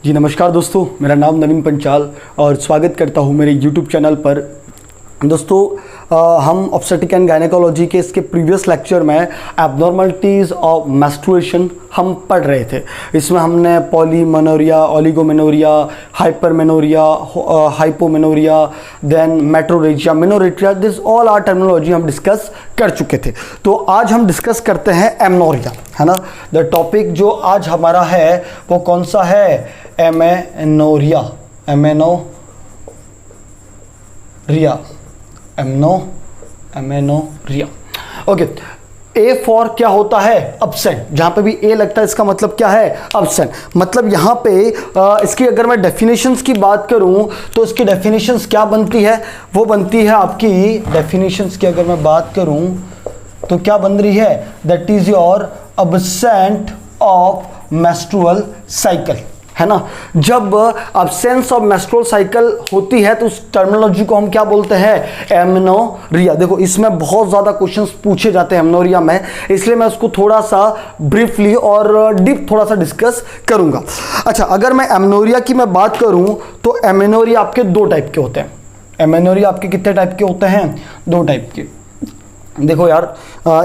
जी नमस्कार दोस्तों, मेरा नाम नवीन पंचाल और स्वागत करता हूँ मेरे YouTube चैनल पर। दोस्तों हम ऑब्स्टेट्रिक एंड गायनेकोलॉजी के इसके प्रीवियस लेक्चर में एब्नॉर्मलिटीज़ ऑफ मेंस्ट्रुएशन हम पढ़ रहे थे। इसमें हमने polymenorrhoea, oligomenorrhoea, hypermenorrhoea, hypomenorrhoea, then metrorrhagia, menometrorrhagia, this all are terminology हम डिस्कस कर चुके थे। तो आज हम डिस्कस करते हैं एमनोरिया, है ना। द टॉपिक जो आज हमारा है वो कौन सा है? Amenorrhoea, amenorrhoea. Okay, A for क्या होता है? अब्सेंट। जहां पे भी ए लगता है इसका मतलब क्या है? अब्सेंट। मतलब यहां पे इसकी अगर मैं डेफिनेशंस की बात करूं तो इसकी डेफिनेशंस क्या बनती है? वो बनती है आपकी डेफिनेशंस की अगर मैं बात करूं तो क्या बन रही है? That is your absent of menstrual cycle, है ना। जब अब्सेंस ऑफ मेंस्ट्रुअल साइकिल होती है तो उस टर्मिनोलॉजी को हम क्या बोलते हैं? एमेनोरिया। देखो इसमें बहुत ज़्यादा क्वेश्चंस पूछे जाते हैं एमेनोरिया में, इसलिए मैं उसको थोड़ा सा ब्रीफली और डीप थोड़ा सा डिस्कस करूंगा। अच्छा, अगर मैं एमेनोरिया की मैं बात करूं तो एमेनोरिया आपके दो टाइप के होते हैं। एमेनोरिया आपके कितने टाइप के होते हैं? दो टाइप के। देखो यार,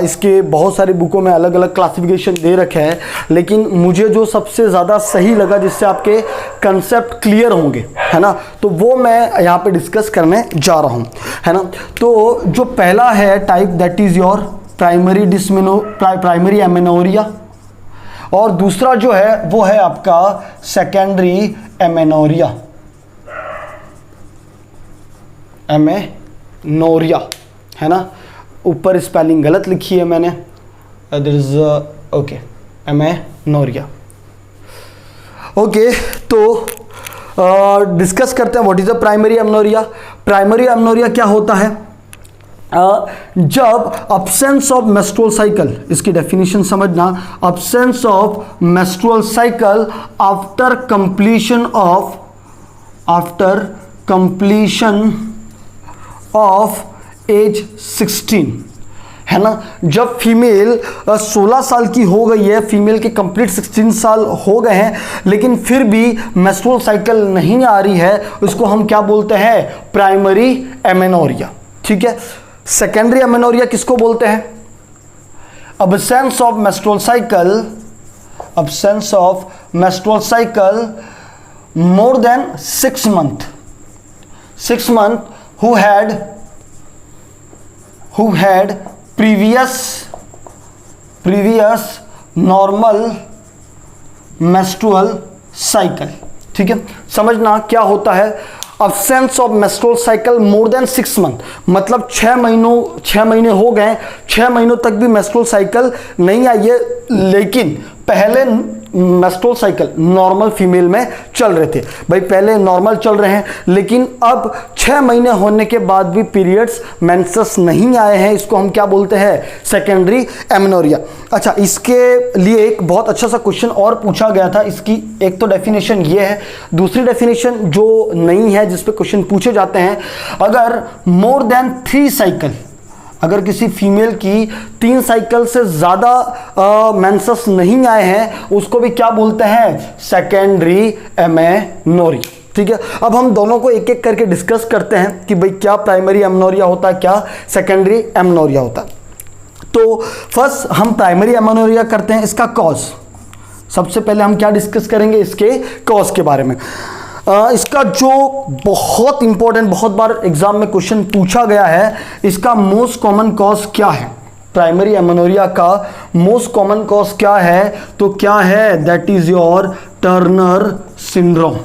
इसके बहुत सारी बुकों में अलग अलग क्लासिफिकेशन दे रखे हैं, लेकिन मुझे जो सबसे ज़्यादा सही लगा जिससे आपके कंसेप्ट क्लियर होंगे, है ना, तो वो मैं यहाँ पे डिस्कस करने जा रहा हूँ, है ना। तो जो पहला है type that is your primary amenorrhoea, और दूसरा जो है वो है आपका सेकेंडरी एमेनोरिया, है ना। ऊपर स्पेलिंग गलत लिखी है मैंने, there is okay, amenorrhoea. Okay, तो डिस्कस करते हैं what is the primary amenorrhoea. Primary amenorrhoea क्या होता है? जब अब्सेंस ऑफ मेंस्ट्रुअल साइकिल, इसकी डेफिनेशन समझना, absence of menstrual cycle after completion of age 16, है ना। जब फीमेल 16 साल की हो गई है, फीमेल के कंप्लीट 16 साल हो गए हैं, लेकिन फिर भी मेंस्ट्रुअल साइकिल नहीं आ रही है, उसको हम क्या बोलते हैं? प्राइमरी एमेनोरिया, ठीक है। सेकेंडरी एमेनोरिया किसको बोलते हैं? Absence of menstrual cycle more than 6 month who had previous normal menstrual cycle, ठीक है। समझना क्या होता है absence of menstrual cycle more than 6 month, मतलब 6 महीने हो गए, 6 महीनों तक भी मेंस्ट्रुअल साइकिल नहीं आई है, लेकिन पहले मेंस्ट्रुअल साइकिल नॉर्मल फीमेल में चल रहे थे। भाई पहले नॉर्मल चल रहे हैं, लेकिन अब 6 महीने होने के बाद भी पीरियड्स मेंसेस नहीं आए हैं, इसको हम क्या बोलते हैं? Secondary amenorrhoea. अच्छा, इसके लिए एक बहुत अच्छा सा क्वेश्चन और पूछा गया था। इसकी एक तो डेफिनेशन ये है, दूसरी डेफिनेशन जो नहीं है जिस पे क्वेश्चन पूछे जाते हैं, अगर मोर देन 3 साइकिल, अगर किसी फीमेल की 3 साइकिल से ज़्यादा मेंसेस नहीं आए हैं, उसको भी क्या बोलते हैं? सेकेंडरी एमेनोरिया, ठीक है। अब हम दोनों को एक एक करके डिस्कस करते हैं कि भाई क्या प्राइमरी एमेनोरिया होता है, क्या सेकेंडरी एमेनोरिया होता है। तो फर्स्ट हम प्राइमरी एमेनोरिया करते हैं। इसका कॉज, सबसे पहले हम क्या डिस्कस करेंगे? इसके कॉज के बारे में। इसका जो बहुत इंपॉर्टेंट, बहुत बार एग्जाम में क्वेश्चन पूछा गया है, इसका मोस्ट कॉमन कॉज क्या है? प्राइमरी एमेनोरिया का मोस्ट कॉमन कॉज क्या है? तो क्या है? That is your Turner syndrome.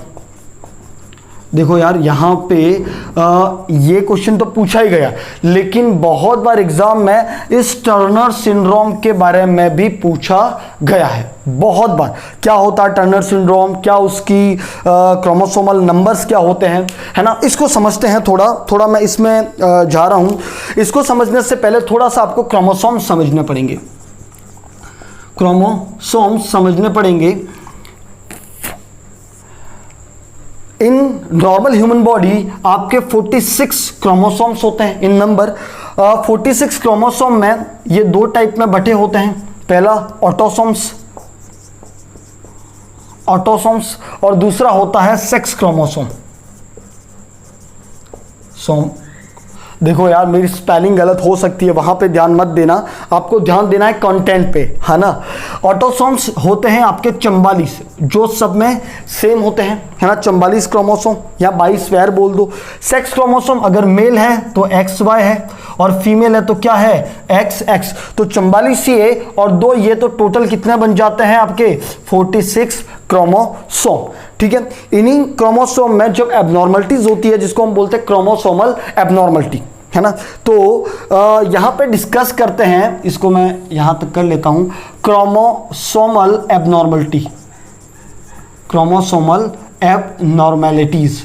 देखो यार, यहाँ पे ये क्वेश्चन तो पूछा ही गया, लेकिन बहुत बार एग्जाम में इस टर्नर सिंड्रोम के बारे में भी पूछा गया है, बहुत बार। क्या होता है टर्नर सिंड्रोम, क्या उसकी क्रोमोसोमल नंबर्स क्या होते हैं, है ना। इसको समझते हैं थोड़ा मैं इसमें जा रहा हूँ। इसको समझने से पहले थोड़ा सा आपको क्रोमोसोम समझने पड़ेंगे, इन नॉर्मल ह्यूमन बॉडी आपके 46 क्रोमोसोम्स होते हैं इन नंबर। 46 क्रोमोसोम में ये दो टाइप में बटे होते हैं। पहला ऑटोसोम्स, ऑटोसोम्स, और दूसरा होता है सेक्स क्रोमोसोम। देखो यार मेरी स्पेलिंग गलत हो सकती है, वहां पे ध्यान मत देना, आपको ध्यान देना है कंटेंट पे, है ना। ऑटोसोम्स होते हैं आपके 44, जो सब में सेम होते हैं, है ना, 44 क्रोमोसोम या 22 स्क्वायर बोल दो। सेक्स क्रोमोसोम अगर मेल है तो XY है, और फीमेल है तो क्या है XX। तो 44 ये और 2 ये, तो टोटल कितने बन जाते हैं आपके 46 क्रोमोसोम। ठीक है, इन्हीं क्रोमोसोम में जब एबनॉर्मलिटीज होती है जिसको हम बोलते हैं क्रोमोसोमल एबनॉर्मलिटी, है ना, तो यहां पे डिस्कस करते हैं, इसको मैं यहां तक कर लेता हूं, क्रोमोसोमल एबनॉर्मलिटी, क्रोमोसोमल एबनॉर्मलिटीज।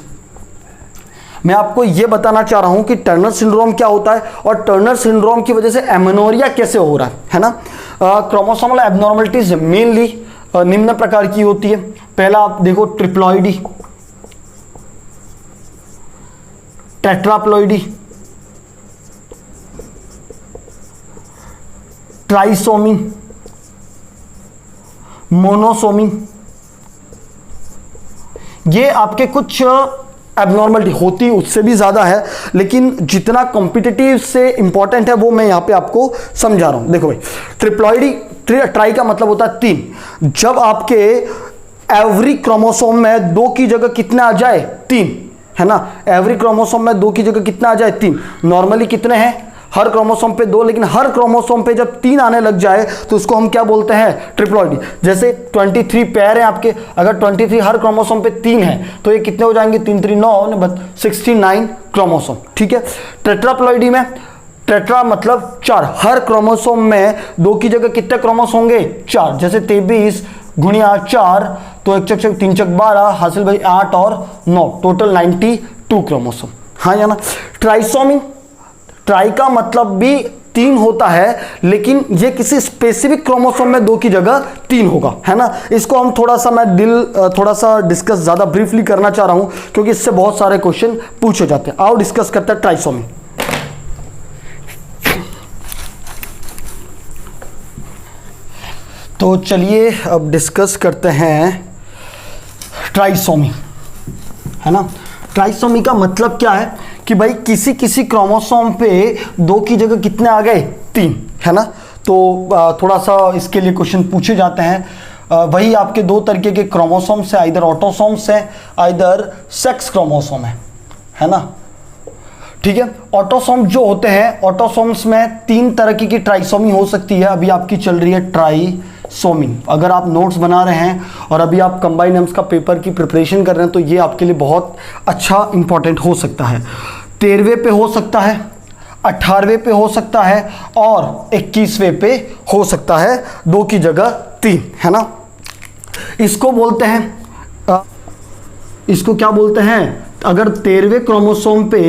मैं आपको यह बताना चाह रहा हूं कि टर्नर सिंड्रोम क्या होता है और टर्नर सिंड्रोम की वजह से एमेनोरिया कैसे हो रहा है ना। क्रोमोसोमल एबनॉर्मलिटीज मेनली निम्न प्रकार की होती है। पहला आप देखो ट्रिप्लॉइडी, टेट्राप्लॉइडी, ट्राइसोमी, मोनोसोमी, ये आपके कुछ एबनॉर्मलिटी होती उससे भी ज्यादा है, लेकिन जितना कॉम्पिटिटिव से इंपॉर्टेंट है वो मैं यहां पे आपको समझा रहा हूं। देखो भाई, ट्रिप्लॉइडी, ट्राई का मतलब होता है 3। जब आपके एवरी क्रोमोसोम में 2 की जगह कितना आ जाए 3, है ना, एवरी क्रोमोसोम में 2 की जगह कितना आ जाए 3। नॉर्मली कितने हैं हर क्रोमोसोम पे 2, लेकिन हर क्रोमोसोम पे जब 3 आने लग जाए तो उसको हम क्या बोलते हैं ट्रिप्लॉइडी। जैसे 23 पेयर है आपके, अगर 23 हर क्रोमोसोम पे 3 है तो ये कितने हो जाएंगे 3 3 9 69 क्रोमोसोम। ठीक है, टेट्राप्लॉइडी में टेट्रा मतलब 4, हर क्रोमोसोम में 2 की जगह कितने क्रोमोसोम होंगे 4। जैसे 23 गुणिया 4 तो 1 चक 3 चक 12 हासिल भाई 8 और 9, टोटल 92 क्रोमोसोम, हाँ या ना। ट्राइसोमी, ट्राई का मतलब भी 3 होता है, लेकिन ये किसी स्पेसिफिक क्रोमोसोम में 2 की जगह 3 होगा, है ना। इसको हम थोड़ा सा डिस्कस ज्यादा ब्रीफली करना चाह रहा हूं क्योंकि इससे बहुत सारे क्वेश्चन पूछे जाते हैं। आओ डिस्कस करते हैं ट्राइसोमी। तो चलिए अब डिस्कस करते हैं ट्राइसोमी, है ना। ट्राइसोमी का मतलब क्या है कि भाई किसी किसी क्रोमोसोम पे 2 की जगह कितने आ गए 3, है ना। तो थोड़ा सा इसके लिए क्वेश्चन पूछे जाते हैं। वही आपके 2 तरीके के क्रोमोसोम्स है, आइदर ऑटोसोम्स है आइदर सेक्स क्रोमोसोम है ना। ठीक है, ऑटोसोम जो होते हैं, ऑटोसोम्स में 3 तरह की ट्राइसोमी हो सकती है। अभी आपकी चल रही है ट्राइसोमी। अगर आप नोट्स बना रहे हैं और अभी आप कंबाइंड एम्स का पेपर की प्रिपरेशन कर रहे हैं तो ये आपके लिए बहुत अच्छा इंपॉर्टेंट हो सकता है। 13वें पे हो सकता है, 18वें पे हो सकता है और 21वें पे हो सकता है, 2 की जगह 3, है ना। इसको बोलते हैं, इसको क्या बोलते हैं, अगर 13वें क्रोमोसोम पे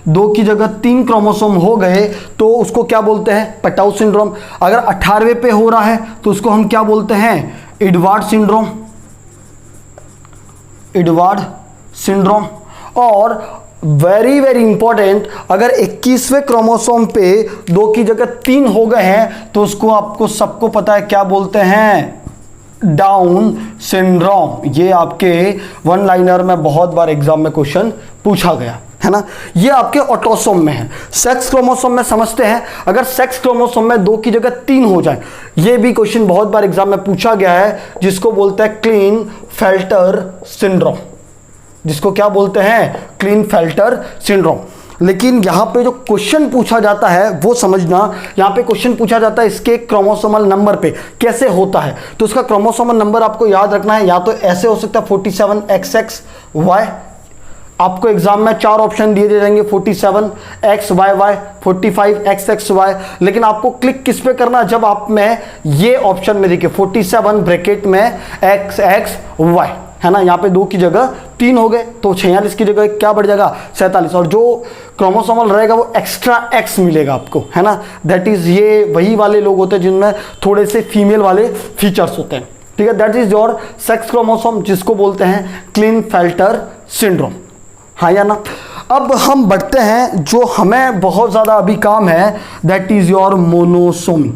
2 की जगह 3 क्रोमोसोम हो गए तो उसको क्या बोलते हैं पेटाउ सिंड्रोम। अगर 18वें पे हो रहा है तो उसको हम क्या बोलते हैं एडवार्ड सिंड्रोम, एडवार्ड सिंड्रोम। और वेरी वेरी इंपॉर्टेंट, अगर 21वें क्रोमोसोम पे 2 की जगह 3 हो गए हैं तो उसको आपको सबको पता है क्या बोलते हैं डाउन सिंड्रोम। ये आपके 1 लाइनर में बहुत बार एग्जाम में क्वेश्चन पूछा गया, है ना। ये आपके ऑटोसोम में है। सेक्स क्रोमोसोम में समझते हैं, अगर सेक्स क्रोमोसोम में 2 की जगह 3 हो जाए, ये भी क्वेश्चन बहुत बार एग्जाम में पूछा गया है, जिसको बोलते हैं क्लीनफेल्टर सिंड्रोम, जिसको क्या बोलते हैं क्लीनफेल्टर सिंड्रोम। लेकिन यहां पे जो क्वेश्चन पूछा जाता है वो समझना, यहां पे क्वेश्चन पूछा जाता है इसके क्रोमोसोमल नंबर पे कैसे होता है। तो उसका क्रोमोसोमल नंबर आपको याद रखना है, या तो ऐसे हो सकता है 47XXY। आपको एग्जाम में 4 ऑप्शन दिए जाएंगे, 47XYY, 45XXY। लेकिन आपको क्लिक किस पे करना, जब आप में ये ऑप्शन में देखिए 47 ब्रैकेट में XXY, है ना। यहाँ पे 2 की जगह 3 हो गए तो 46 की जगह क्या बढ़ जाएगा 47, और जो क्रोमोसोमल रहेगा वो एक्स्ट्रा X मिलेगा आपको, है ना। दैट इज, ये वही वाले लोग होते हैं जिनमें थोड़े से फीमेल वाले फीचर्स होते हैं, ठीक है। That is your sex chromosome, जिसको बोलते हैं क्लीनफेल्टर सिंड्रोम, हाँ या ना। अब हम बढ़ते हैं, जो हमें बहुत ज्यादा अभी काम है, that is your monosomy.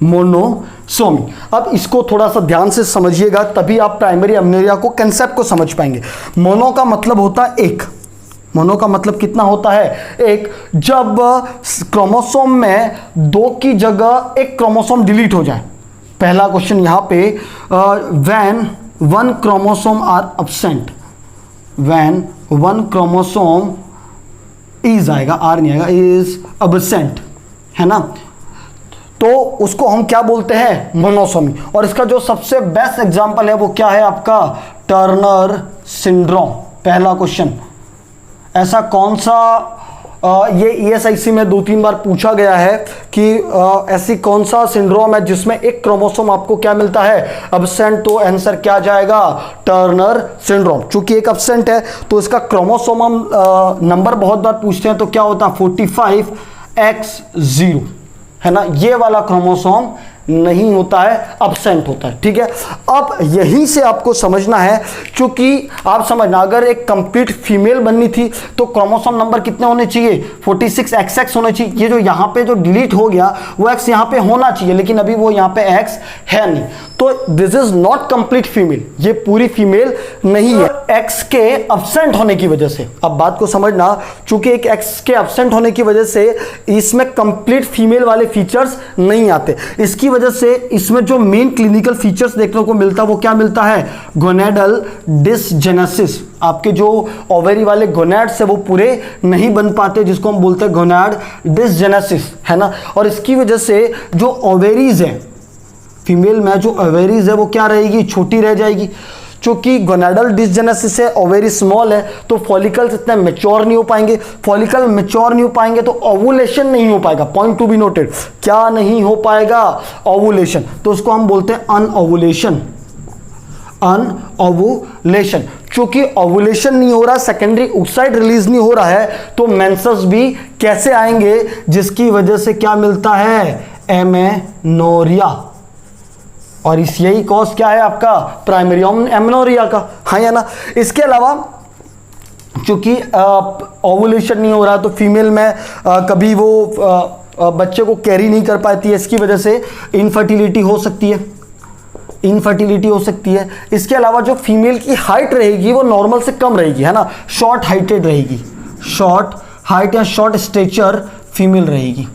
Monosomy. अब इसको थोड़ा सा ध्यान से समझिएगा, तभी आप प्राइमरी एमेनोरिया को कंसेप्ट को समझ पाएंगे। मोनो का मतलब होता है एक, मोनो का मतलब कितना होता है? एक। जब क्रोमोसोम में 2 की जगह एक क्रोमोसोम डिलीट हो जाए, पहला क्वेश्चन यहां पे, when 1 chromosome are absent, when 1 chromosome is आएगा, आर नहीं आएगा, इज एब्सेंट, है ना, तो उसको हम क्या बोलते हैं? मोनोसोमी। और इसका जो सबसे बेस्ट एग्जांपल है वो क्या है आपका? Turner syndrome. पहला क्वेश्चन, ऐसा कौन सा ये ESIC में 2-3 बार पूछा गया है कि ऐसी कौन सा सिंड्रोम है जिसमें एक क्रोमोसोम आपको क्या मिलता है? एब्सेंट। तो आंसर क्या जाएगा? Turner syndrome. चूंकि एक एब्सेंट है तो इसका क्रोमोसोम नंबर बहुत बार पूछते हैं, तो क्या होता है? 45X0, है ना, ये वाला क्रोमोसोम नहीं होता है, एब्सेंट होता है। ठीक है, अब यहीं से आपको समझना है, क्योंकि आप समझना, अगर एक कंप्लीट फीमेल बननी थी तो क्रोमोसोम नंबर कितने होने चाहिए? 46XX होने चाहिए। ये जो यहाँ पे जो डिलीट हो गया वो X यहाँ पे होना चाहिए, लेकिन अभी वो यहाँ पे X है नहीं, तो this is not complete female, ये पूरी फीमेल नहीं है, X के एब्सेंट होने की वजह से। अब बात को समझना, चूंकि एक X के एब्सेंट होने की वजह से इसमें कंप्लीट फीमेल वाले फीचर्स नहीं आते। इसकी वजह से इसमें जो मेन क्लिनिकल फीचर्स देखने को मिलता है वो क्या मिलता है? Gonadal dysgenesis. आपके जो ओवेरी वाले गोनेड्स है वो पूरे नहीं बन पाते, जिसको हम बोलते हैं गोनेड डिसजेनेसिस, है ना। और इसकी वजह से जो ओवेरीज है फीमेल में, जो ओवेरीज है वो क्या रहेगी? छोटी रह जाएगी। क्योंकि गोनेडल डिसजेनेसिस है, ओवेरी स्मॉल है, तो फॉलिकल्स इतने मैच्योर नहीं हो पाएंगे। फॉलिकल मैच्योर नहीं हो पाएंगे तो ओवुलेशन नहीं हो पाएगा। पॉइंट टू बी नोटेड, क्या नहीं हो पाएगा? ओवुलेशन। तो उसको हम बोलते हैं अनओवुलेशन, अनओवुलेशन। क्योंकि ओवुलेशन नहीं हो रहा, सेकेंडरी ओसाइट रिलीज नहीं हो रहा है, तो मेंसेस भी कैसे आएंगे? जिसकी वजह से क्या मिलता है? एमेनोरिया। और इस यही कॉज क्या है आपका? प्राइमरी एमेनोरिया का, हाँ या ना। इसके अलावा चूंकि ओवुलेशन नहीं हो रहा तो फीमेल में कभी वो बच्चे को कैरी नहीं कर पाती है, इसकी वजह से इनफर्टिलिटी हो सकती है, इनफर्टिलिटी हो सकती है। इसके अलावा जो फीमेल की हाइट रहेगी वो नॉर्मल से कम रहेगी, है ना, शॉर्ट हाइटेड रहेगी, शॉर्ट हाइट या शॉर्ट स्ट्रेचर फीमेल रहेगी,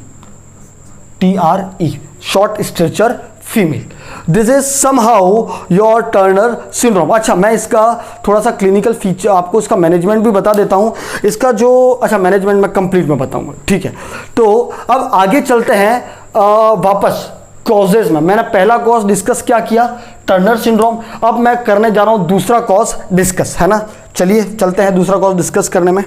TRE, short stature female. This is somehow your Turner syndrome. अच्छा, मैं इसका थोड़ा सा क्लिनिकल फीचर आपको, इसका मैनेजमेंट भी बता देता हूं। इसका जो, अच्छा मैनेजमेंट मैं कंप्लीट में बताऊंगा, ठीक है। तो अब आगे चलते हैं वापस कॉजेज में। मैंने पहला कॉज डिस्कस क्या किया? Turner syndrome. अब मैं करने जा रहा हूं दूसरा कॉज डिस्कस, है ना। चलिए चलते हैं दूसरा कॉज डिस्कस करने में।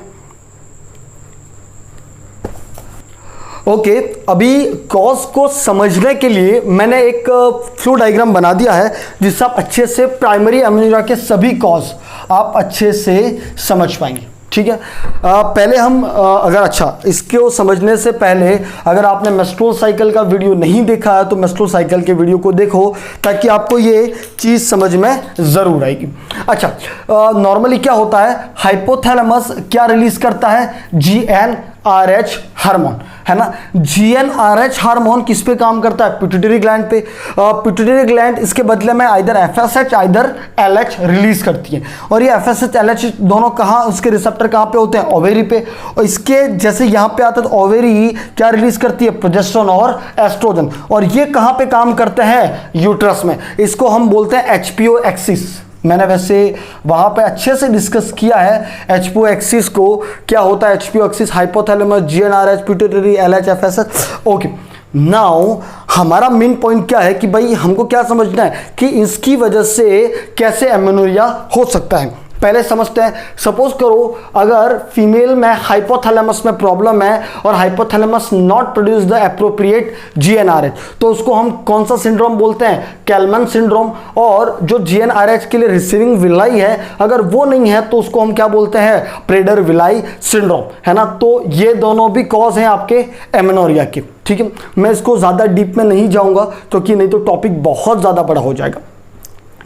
ओके, अभी कॉज को समझने के लिए मैंने एक फ्लो डायग्राम बना दिया है, जिससे आप अच्छे से प्राइमरी एमेनोरिया के सभी कॉज आप अच्छे से समझ पाएंगे। ठीक है, पहले हम अगर, अच्छा, इसको समझने से पहले अगर आपने मेंस्ट्रुअल साइकिल का वीडियो नहीं देखा है तो मेंस्ट्रुअल साइकिल के वीडियो को देखो, ताकि आपको ये चीज़ समझ में ज़रूर आएगी। अच्छा, नॉर्मली क्या होता है? हाइपोथैलेमस क्या रिलीज करता है? GnRH हार्मोन, है ना। GnRH हार्मोन किस पे काम करता है? पिट्यूटरी ग्लैंड पे। पिट्यूटरी ग्लैंड इसके बदले में either FSH either LH release करती है, और ये FSH LH दोनों कहाँ, उसके रिसेप्टर कहाँ पे होते हैं? ओवेरी पे। और इसके जैसे यहाँ पे आता है तो ओवेरी क्या रिलीज करती है? प्रोजेस्टेरोन और एस्ट्रोजन। और ये कहाँ पे काम करते हैं? यूट्रस में। इसको हम बोलते हैं HPO एक्सिस। मैंने वैसे वहाँ पे अच्छे से डिस्कस किया है HPO एक्सिस को, क्या होता है HPO axis, hypothalamus, GnRH, pituitary, LH, FSH। Okay, now हमारा मेन पॉइंट क्या है कि भाई हमको क्या समझना है कि इसकी वजह से कैसे एमेनोरिया हो सकता है। पहले समझते हैं। सपोज करो अगर फीमेल में हाइपोथैलेमस में प्रॉब्लम है और hypothalamus not produce the appropriate GnRH, तो उसको हम कौन सा सिंड्रोम बोलते हैं? कैलमन सिंड्रोम। और जो GnRH के लिए रिसीविंग विलाई है, अगर वो नहीं है तो उसको हम क्या बोलते हैं? प्रेडर विलाई सिंड्रोम, है ना। तो ये दोनों भी कॉज हैं आपके एमेनोरिया के। ठीक है, मैं इसको ज़्यादा डीप में नहीं जाऊँगा क्योंकि नहीं तो टॉपिक बहुत ज़्यादा बड़ा हो जाएगा।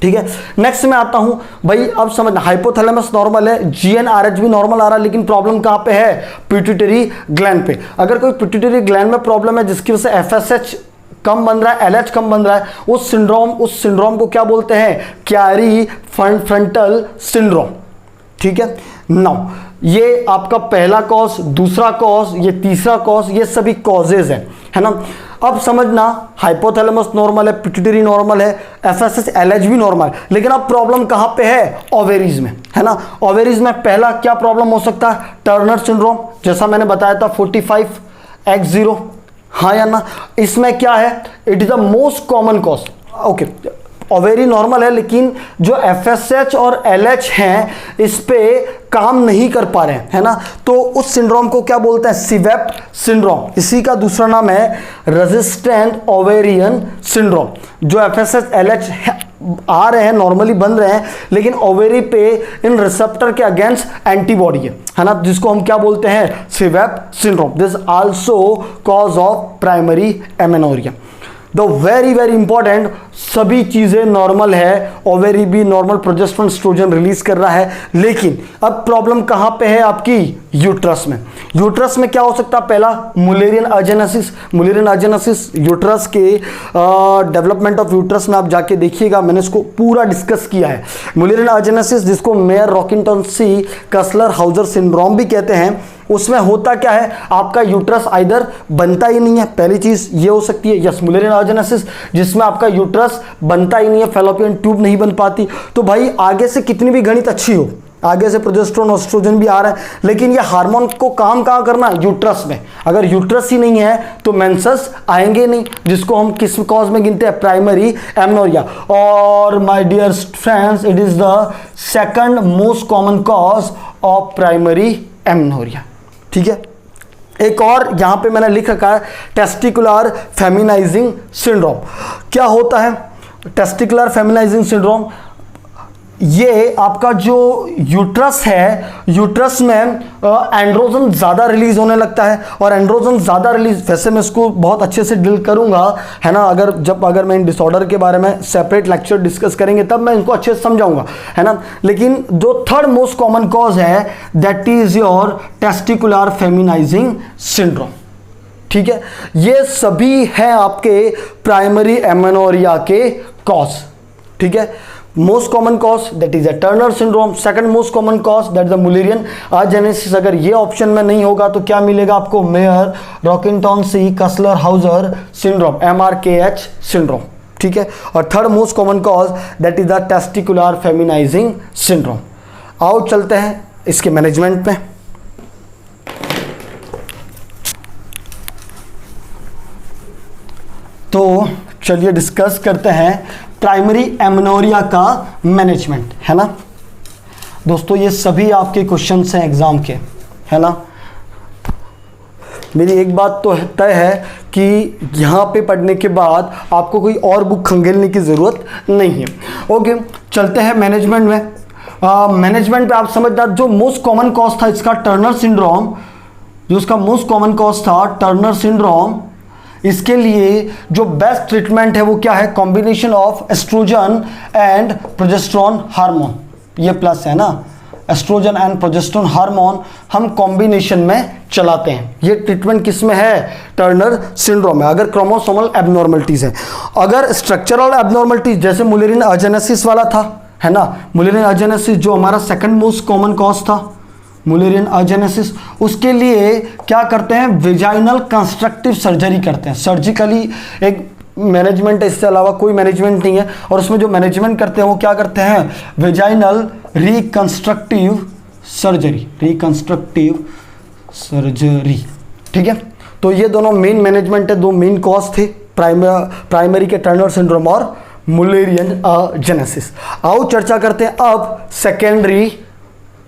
ठीक है, नेक्स्ट में आता हूं भाई। अब समझना, हाइपोथैलेमस नॉर्मल है, GnRH भी नॉर्मल आ रहा है, लेकिन प्रॉब्लम कहां पे है? पिट्यूटरी ग्लैंड पे। अगर कोई पिट्यूटरी ग्लैंड में प्रॉब्लम है जिसकी वजह से FSH कम बन रहा है, LH कम बन रहा है, उस सिंड्रोम को क्या बोलते हैं? क्यारी फ्रंटल सिंड्रोम। ठीक है, नाउ ये आपका पहला कॉज, दूसरा कॉज, ये तीसरा कॉज, ये सभी कॉजेज हैं, है ना। अब समझना, हाइपोथैलेमस नॉर्मल है, पिट्यूटरी नॉर्मल है, FSH LH भी नॉर्मल, लेकिन अब प्रॉब्लम कहां पे है? ओवेरीज में, है ना। ओवेरीज में पहला क्या प्रॉब्लम हो सकता है? टर्नर सिंड्रोम, जैसा मैंने बताया था 45X0, हाँ या ना। इसमें क्या है? It is the most common cause. Okay, ovary normal है, लेकिन जो FSH और LH हैं इस पे काम नहीं कर पा रहे हैं, है ना। तो उस सिंड्रोम को क्या बोलते हैं? Savage syndrome. इसी का दूसरा नाम है रेजिस्टेंट ओवेरियन सिंड्रोम। जो FSH LH आ रहे हैं, नॉर्मली बन रहे हैं, लेकिन ओवेरी पे इन रिसेप्टर के अगेंस्ट एंटीबॉडी है ना, जिसको हम क्या बोलते हैं? Savage syndrome. This also cause of primary amenorrhoea. The very very important, सभी चीजें नॉर्मल है, ओवेरी भी नॉर्मल प्रोजेस्टेरोन एस्ट्रोजन रिलीज कर रहा है, लेकिन अब प्रॉब्लम कहां पे है? आपकी यूट्रस में। यूट्रस में क्या हो सकता है? पहला मुलेरियन अजेनेसिस। मुलेरियन अजेनेसिस यूट्रस के डेवलपमेंट ऑफ यूट्रस में आप जाके देखिएगा, मैंने इसको पूरा डिस्कस किया है। मुलेरियन अजेनेसिस, जिसको mayor Rokitansky Kuster Hauser syndrome भी कहते हैं, उसमें होता क्या है? आपका यूट्रस आइदर बनता ही नहीं है, पहली चीज ये हो सकती है, यस मुलेरियन अजेनेसिस, जिसमें आपका यूट्रस बनता ही नहीं है, फैलोपियन ट्यूब नहीं बन पाती। तो भाई आगे से कितनी भी गणित अच्छी हो, आगे से प्रोजेस्टेरोन एस्ट्रोजन भी आ रहा है, लेकिन ये हार्मोन को काम कहाँ करना है? यूट्रस में। अगर यूट्रस ही नहीं है तो मेंसेस आएंगे नहीं, जिसको हम किस कॉज में गिनते हैं? Primary amenorrhoea. और my dear friends, it is the second most common cause of primary amenorrhoea. ठीक है, एक और यहां पे मैंने लिख रखा है टेस्टिकुलर फेमिनाइजिंग सिंड्रोम। क्या होता है टेस्टिकुलर फेमिनाइजिंग सिंड्रोम? ये आपका जो यूट्रस है, यूट्रस में एंड्रोजन ज़्यादा रिलीज होने लगता है, और एंड्रोजन ज़्यादा रिलीज, वैसे मैं इसको बहुत अच्छे से डील करूंगा, है ना, अगर मैं इन डिसऑर्डर के बारे में सेपरेट लेक्चर डिस्कस करेंगे तब मैं इनको अच्छे से समझाऊंगा, है ना। लेकिन जो थर्ड मोस्ट कॉमन कॉज है, that is your testicular feminising syndrome. ठीक है, ये सभी हैं आपके प्राइमरी एमेनोरिया के कॉज। ठीक है, most common cause that is a Turner syndrome, second most common cause that is the Mullerian agenesis. अगर ये ऑप्शन में नहीं होगा तो क्या मिलेगा आपको? Mayer Rokitansky Kuster Hauser syndrome, MRKH syndrome. ठीक है, और third most common cause that is the testicular feminising syndrome. आओ चलते हैं इसके मैनेजमेंट में। तो चलिए डिस्कस करते हैं प्राइमरी एमेनोरिया का मैनेजमेंट, है ना। दोस्तों ये सभी आपके क्वेश्चंस हैं एग्जाम के, है ना। मेरी एक बात तो तय है कि यहाँ पे पढ़ने के बाद आपको कोई और बुक खंगेलने की ज़रूरत नहीं है। ओके, चलते हैं मैनेजमेंट में। मैनेजमेंट पे आप समझना, जो मोस्ट कॉमन कॉज था इसका टर्नर सिंड्रोम, जो उसका मोस्ट कॉमन कॉज था टर्नर सिंड्रोम, इसके लिए जो बेस्ट ट्रीटमेंट है वो क्या है? Combination of oestrogen and progesterone hormone. ये प्लस है ना, एस्ट्रोजन एंड प्रोजेस्टेरोन हार्मोन हम कॉम्बिनेशन में चलाते हैं। ये ट्रीटमेंट किस में है? टर्नर सिंड्रोम में। अगर क्रोमोसोमल एबनॉर्मलिटीज है, अगर स्ट्रक्चरल एबनॉर्मलिटीज जैसे मुलेरियन अजेनेसिस वाला था, है ना, मुलेरियन अजेनेसिस जो हमारा सेकंड मोस्ट कॉमन कॉज था, मुलेरियन अजेनेसिस, उसके लिए क्या करते हैं? वेजाइनल कंस्ट्रक्टिव सर्जरी करते हैं। सर्जिकली एक मैनेजमेंट है, इससे अलावा कोई मैनेजमेंट नहीं है, और उसमें जो मैनेजमेंट करते हैं वो क्या करते हैं? Vaginal reconstructive surgery, reconstructive surgery. ठीक है, तो ये दोनों मेन मैनेजमेंट है, दो मेन कॉज थे प्राइमरी के टर्नर सिंड्रोम और मुलेरियन अजेनेसिस। आओ चर्चा करते हैं अब सेकेंडरी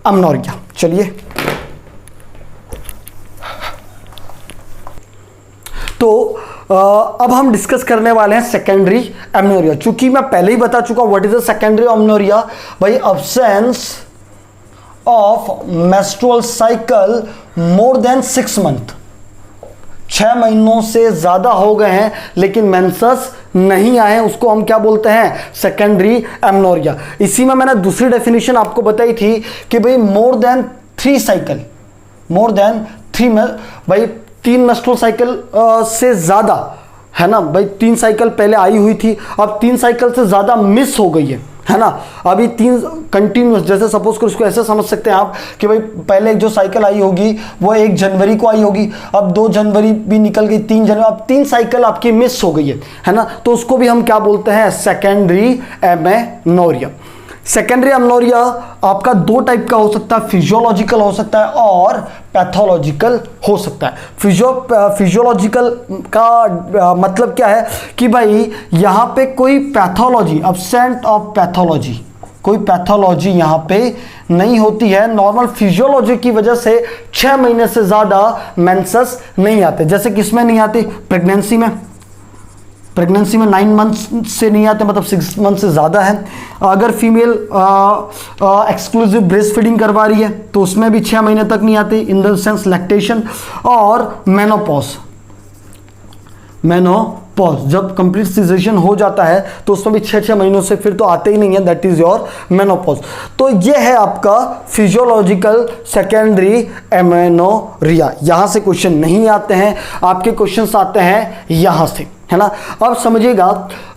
एमेनोरिया। चलिए, तो अब हम डिस्कस करने वाले हैं सेकेंडरी एमेनोरिया। चूंकि मैं पहले ही बता चुका what is the secondary amenorrhoea, भाई absence of menstrual cycle more than 6 month, 6 महीनों से ज्यादा हो गए हैं लेकिन मेंसेस नहीं आए हैं, उसको हम क्या बोलते हैं? Secondary amenorrhoea. इसी में मैंने दूसरी डेफिनेशन आपको बताई थी कि भाई more than 3 cycle, more then 3 में भाई 3 मेंस्ट्रुअल साइकिल से ज्यादा, है ना भाई, 3 साइकिल पहले आई हुई थी, अब 3 साइकिल से ज़्यादा मिस हो गई है ना। अभी 3 कंटिन्यूस, जैसे सपोज कर उसको ऐसे समझ सकते हैं आप कि भाई पहले जो साइकिल आई होगी वो 1 जनवरी को आई होगी, अब 2 जनवरी भी निकल गई, 3 जनवरी, अब 3 साइकिल आपकी मिस हो गई है ना। तो उसको भी हम क्या बोलते हैं, सेकेंडरी एमेनोरिया। सेकेंडरी एमेनोरिया आपका 2 टाइप का हो सकता है, फिजियोलॉजिकल हो सकता है और पैथोलॉजिकल हो सकता है। फिजियोलॉजिकल का मतलब क्या है कि भाई यहाँ पे कोई पैथोलॉजी, एब्सेंट ऑफ पैथोलॉजी, कोई पैथोलॉजी यहाँ पे नहीं होती है। नॉर्मल फिजियोलॉजी की वजह से 6 महीने से ज़्यादा मेंसेस नहीं आते। जैसे किसमें नहीं आती, प्रेगनेंसी में 9 मंथ्स से नहीं आते, मतलब 6 मंथ से ज़्यादा है। अगर फीमेल एक्सक्लूसिव ब्रेस्ट फीडिंग करवा रही है तो उसमें भी 6 महीने तक नहीं आती, इन द सेंस लैक्टेशन। और मेनोपॉज जब कंप्लीट सिजेशन हो जाता है तो उसमें भी 6 महीनों से फिर तो आते ही नहीं है, दैट इज योर मेनोपॉज। तो ये है आपका फिजियोलॉजिकल सेकेंडरी एमेनोरिया। यहाँ से क्वेश्चन नहीं आते हैं, आपके क्वेश्चंस आते हैं यहाँ से, है ना। अब समझिएगा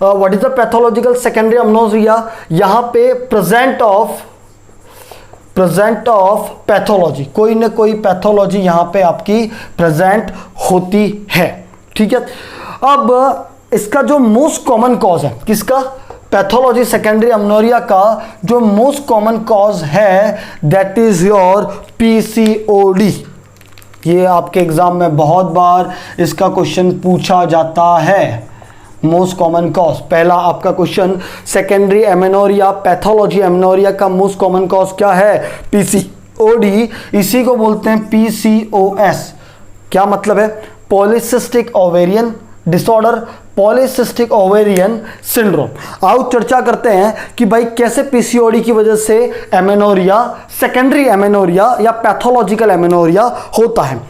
what is the pathological secondary amenorrhoea. यहाँ पे प्रेजेंट ऑफ पैथोलॉजी, कोई ना कोई पैथोलॉजी यहाँ पे आपकी प्रेजेंट होती है, ठीक है। अब इसका जो मोस्ट कॉमन कॉज है, किसका, पैथोलॉजी सेकेंडरी एमेनोरिया का जो मोस्ट कॉमन कॉज है दैट इज योर पीसीओडी। ये आपके एग्जाम में बहुत बार इसका क्वेश्चन पूछा जाता है। मोस्ट कॉमन कॉज, पहला आपका question secondary amenorrhoea, pathology amenorrhoea का मोस्ट कॉमन कॉज क्या है, पीसीओडी। इसी को बोलते हैं पीसीओएस। क्या मतलब है, polycystic ovarian disorder, polycystic ovarian syndrome. आओ चर्चा करते हैं कि भाई कैसे पीसीओडी की वजह से एमेनोरिया, सेकेंडरी एमेनोरिया या पैथोलॉजिकल एमेनोरिया होता है।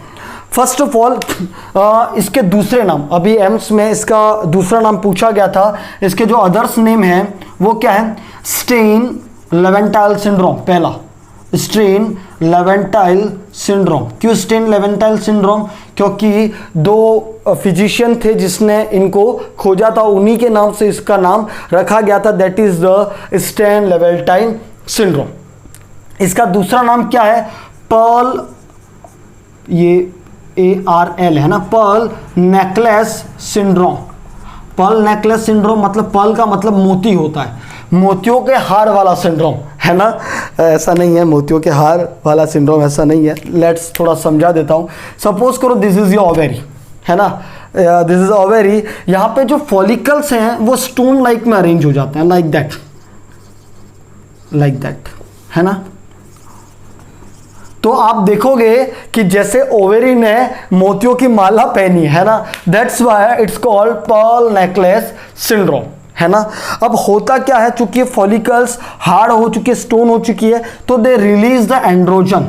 फर्स्ट ऑफ ऑल इसके दूसरे नाम, अभी एम्स में इसका दूसरा नाम पूछा गया था, इसके जो अदर्स नेम हैं वो क्या है, स्टेन लेवेंटाइल सिंड्रोम। पहला स्टेन लेवेंटाइल सिंड्रोम। क्यों स्टेन लेवेंटाइल सिंड्रोम, क्योंकि 2 फिजिशियन थे जिसने इनको खोजा था, उन्हीं के नाम से इसका नाम रखा गया था, that is the Stein Leventhal syndrome. इसका दूसरा नाम क्या है, पर्ल, ये ARL है ना, Perl necklace syndrome. Pearl necklace syndrome मतलब पर्ल का मतलब मोती होता है, मोतियों के हार वाला सिंड्रोम, है ना। ऐसा नहीं है, मोतियों के हार वाला सिंड्रोम ऐसा नहीं है। लेट्स थोड़ा समझा देता हूँ। सपोज करो दिस इज योर ओवेरी, है ना, दिस इज ओवेरी। यहाँ पे जो फॉलिकल्स हैं वो स्टोन लाइक में अरेंज हो जाते हैं, लाइक दैट, है ना। तो आप देखोगे कि जैसे ओवेरी ने मोतियों की माला पहनी है ना, that's why it's called Perl necklace syndrome, है ना। अब होता क्या है, चूंकि फॉलिकल्स हार्ड हो चुकी है, स्टोन हो चुकी है, तो दे रिलीज द एंड्रोजन।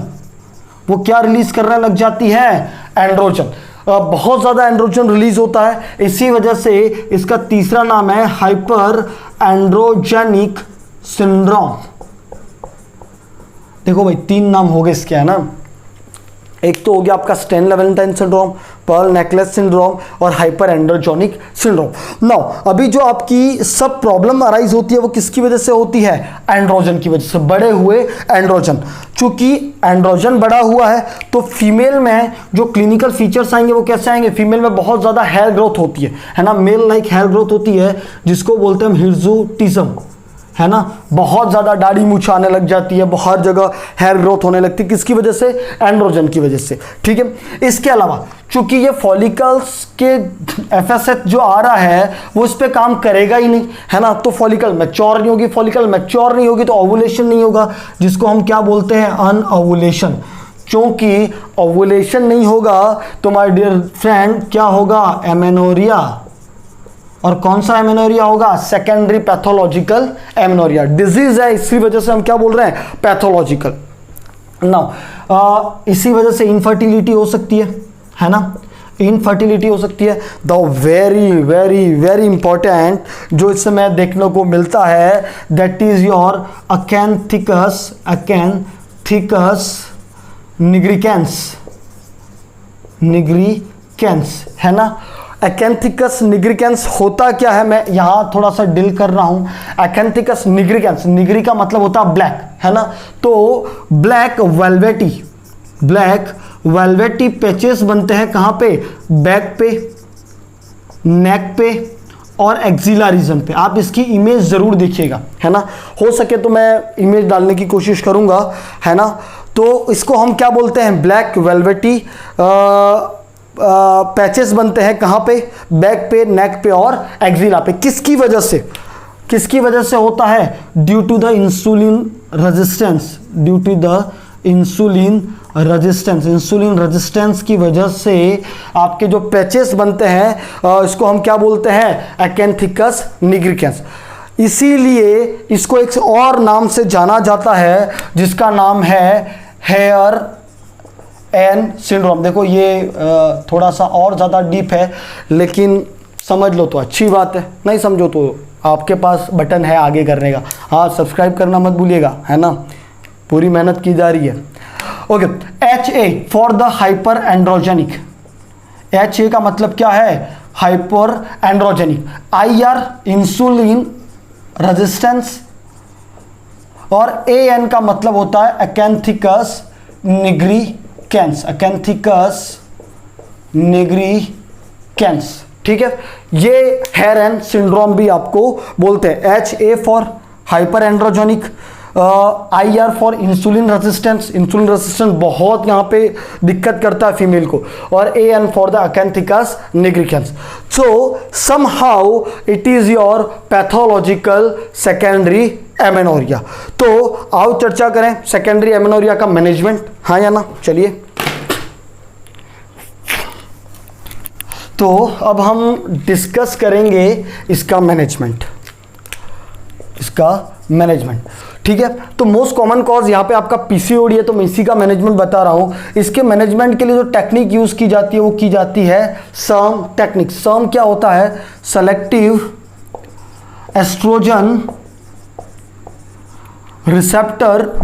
वो क्या रिलीज करने लग जाती है, एंड्रोजन। बहुत ज़्यादा एंड्रोजन रिलीज होता है, इसी वजह से इसका तीसरा नाम है हाइपर एंड्रोजेनिक सिंड्रोम। देखो भाई 3 नाम हो गए इसके, है ना। एक तो हो गया आपका Stein Leventhal syndrome, pearl necklace syndrome और हाइपर एंड्रोजेनिक सिंड्रोम। नाउ अभी जो आपकी सब प्रॉब्लम अराइज होती है वो किसकी वजह से होती है, एंड्रोजन की वजह से, बढ़े हुए एंड्रोजन। चूंकि एंड्रोजन बढ़ा हुआ है तो फीमेल में जो क्लिनिकल फीचर्स आएंगे वो कैसे आएंगे, फीमेल में बहुत ज़्यादा हेयर ग्रोथ होती है ना, मेल लाइक हेयर ग्रोथ होती है, जिसको बोलते हैं हम हिर्सुटिज्म, है ना। बहुत ज़्यादा दाढ़ी मूछ आने लग जाती है, हर जगह हेयर ग्रोथ होने लगती है, किसकी वजह से, एंड्रोजन की वजह से, ठीक है। इसके अलावा चूंकि ये फॉलिकल्स के FSH जो आ रहा है वो इस पे काम करेगा ही नहीं, है ना, तो फॉलिकल मैच्योर नहीं होगी, फॉलिकल मैच्योर नहीं होगी तो ओवुलेशन नहीं होगा, जिसको हम क्या बोलते हैं, अनओवुलेशन। क्योंकि ओवुलेशन नहीं होगा तो माय डियर फ्रेंड क्या होगा, एमेनोरिया। और कौन सा एमेनोरिया होगा, सेकेंडरी पैथोलॉजिकल एमेनोरिया। डिजीज है, इसी वजह से हम क्या बोल रहे हैं, पैथोलॉजिकल। नाउ इसी वजह से इनफर्टिलिटी हो सकती है ना, इनफर्टिलिटी हो सकती है। The very very very important जो इस समय देखने को मिलता है दैट इज योर अकैंथिकस निग्रिकेंस, है ना। एकैंथिकस निग्रिकेंस होता क्या है, मैं यहाँ थोड़ा सा डील कर रहा हूँ। एकैंथिकस निग्रिकेंस, निग्री का मतलब होता है ब्लैक, है ना। तो ब्लैक वेलवेटी पैचेस बनते हैं कहाँ पे, बैक पे, नेक पे और एक्सिला रीजन पे। आप इसकी इमेज ज़रूर देखिएगा, है ना। हो सके तो मैं इमेज डालने की कोशिश करूँगा, है ना। तो इसको हम क्या बोलते हैं, ब्लैक वेलवेटी पैचेस बनते हैं कहाँ पे, बैक पे, नेक पे और एक्सिला पे। किसकी वजह से होता है, due to the insulin resistance की वजह से आपके जो पैचेस बनते हैं इसको हम क्या बोलते हैं, एकैंथिकस निग्रिकेंस। इसीलिए इसको एक और नाम से जाना जाता है जिसका नाम है हेयर एन सिंड्रोम। देखो ये थोड़ा सा और ज़्यादा डीप है, लेकिन समझ लो तो अच्छी बात है, नहीं समझो तो आपके पास बटन है आगे करने का। हाँ, सब्सक्राइब करना मत भूलिएगा, है ना, पूरी मेहनत की जा रही है। Okay, HA for the hyper androgenic. HA का मतलब क्या है, hyper androgenic. IR insulin resistance और AN का मतलब होता है एकैंथिकस निग्रिकेंस, ठीक है। ये हेयर एन सिंड्रोम भी आपको बोलते हैं। HA for hyper androgenic, IR for insulin resistance बहुत यहाँ पे दिक्कत करता है फीमेल को, और AN for the acanthosis nigricans. So somehow it is your pathological secondary amenorrhoea. तो आओ चर्चा करें सेकेंडरी एमेनोरिया का मैनेजमेंट, हाँ या ना। चलिए, तो अब हम डिस्कस करेंगे इसका मैनेजमेंट, ठीक है। तो मोस्ट कॉमन कॉज यहाँ पे आपका PCOD है, तो मैं इसी का मैनेजमेंट बता रहा हूँ। इसके मैनेजमेंट के लिए जो टेक्निक यूज की जाती है वो की जाती है सर्म टेक्निक। सर्म क्या होता है, selective oestrogen receptor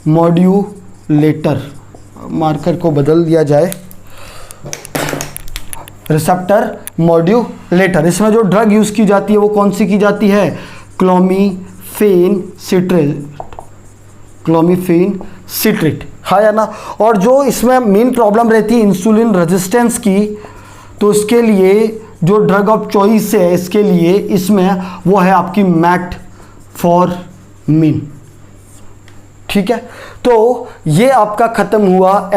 modulator, marker को बदल दिया जाए, रिसेप्टर मॉड्यूलेटर। इसमें जो ड्रग यूज की जाती है वो कौन सी की जाती है, क्लोमीफेन सिट्रेट, हाँ या ना। और जो इसमें मेन प्रॉब्लम रहती है इंसुलिन रेजिस्टेंस की, तो इसके लिए जो ड्रग ऑफ चॉइस है इसके लिए इसमें वो है आपकी मेटफॉर्मिन, ठीक है। तो ये आपका खत्म हुआ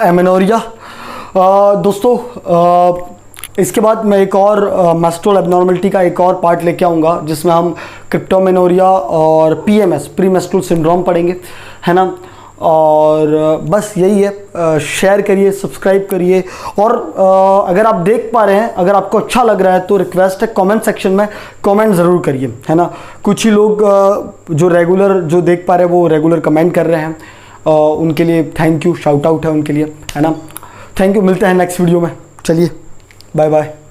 एमेनोरिया। दोस्तों इसके बाद मैं एक और मेस्ट्रुअल एब्नॉर्मलिटी का एक और पार्ट लेके आऊँगा जिसमें हम क्रिप्टोमेनोरिया और PMS प्री मेस्ट्रुअल सिंड्रोम पढ़ेंगे, है ना। और बस यही है, शेयर करिए, सब्सक्राइब करिए, और अगर आप देख पा रहे हैं, अगर आपको अच्छा लग रहा है तो रिक्वेस्ट है कमेंट सेक्शन में कमेंट ज़रूर करिए, है ना। कुछ ही लोग जो रेगुलर जो देख पा रहे हैं वो रेगुलर कमेंट कर रहे हैं, उनके लिए थैंक यू, शाउट आउट है उनके लिए, है ना। थैंक यू, मिलते हैं नेक्स्ट वीडियो में। चलिए, बाय बाय।